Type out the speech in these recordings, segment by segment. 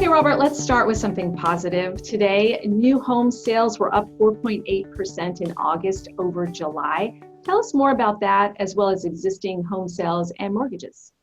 Okay, Robert, let's start with something positive. Today, new home sales were up 4.8% in August over July. Tell us more about that, as well as existing home sales and mortgages.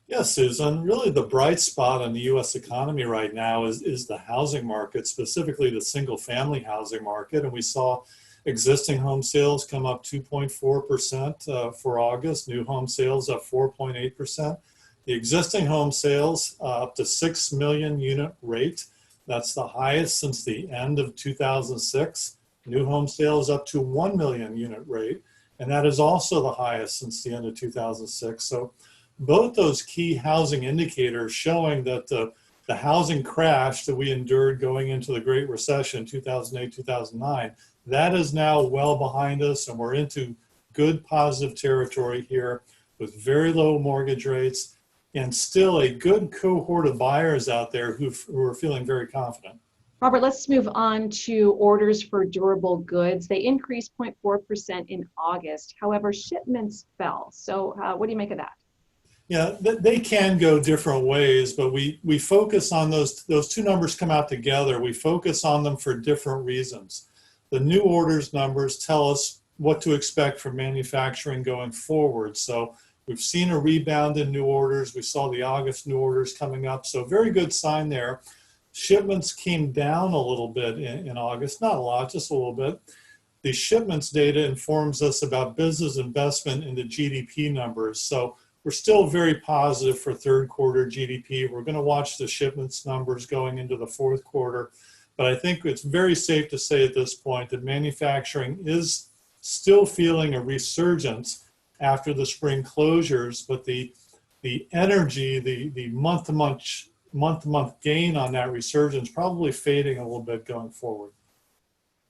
Yes, Susan, really the bright spot in the U.S. economy right now is the housing market, specifically the single family housing market. And we saw existing home sales come up 2.4% for August, new home sales up 4.8%. The existing home sales up to 6 million unit rate. That's the highest since the end of 2006. New home sales up to 1 million unit rate. And that is also the highest since the end of 2006. So both those key housing indicators showing that the housing crash that we endured going into the Great Recession, 2008, 2009, that is now well behind us, and we're into good positive territory here with very low mortgage rates and still a good cohort of buyers out there who are feeling very confident. Robert, let's move on to orders for durable goods. They increased 0.4% in August. However, shipments fell. So what do you make of that? Yeah, they can go different ways, but we focus on those two numbers come out together. We focus on them for different reasons. The new orders numbers tell us what to expect from manufacturing going forward. So we've seen a rebound in new orders. We saw the August new orders coming up. So very good sign there. Shipments came down a little bit in August, not a lot, just a little bit. The shipments data informs us about business investment in the GDP numbers. So we're still very positive for third quarter GDP. We're going to watch the shipments numbers going into the fourth quarter. But I think it's very safe to say at this point that manufacturing is still feeling a resurgence after the spring closures. But the energy, the month-to-month gain on that resurgence probably fading a little bit going forward.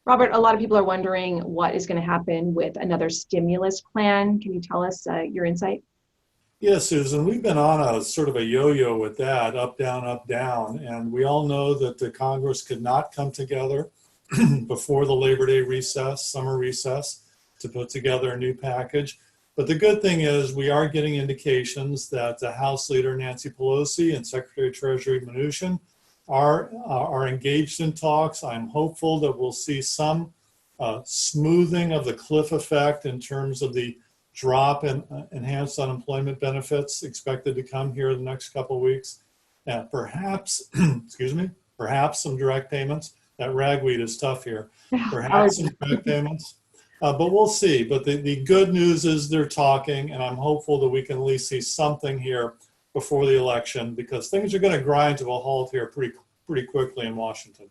Robert, a lot of people are wondering what is going to happen with another stimulus plan. Can you tell us your insight? Yes, Susan, we've been on a sort of a yo-yo with that, up, down, and we all know that the Congress could not come together before the Labor Day recess, summer recess, to put together a new package. But the good thing is we are getting indications that the House Leader Nancy Pelosi and Secretary of Treasury Mnuchin are engaged in talks. I'm hopeful that we'll see some smoothing of the cliff effect in terms of the drop in enhanced unemployment benefits expected to come here in the next couple of weeks. And perhaps, perhaps some direct payments. That ragweed is tough here. Perhaps some direct payments, but we'll see. But the good news is they're talking, and I'm hopeful that we can at least see something here before the election, because things are going to grind to a halt here pretty quickly in Washington.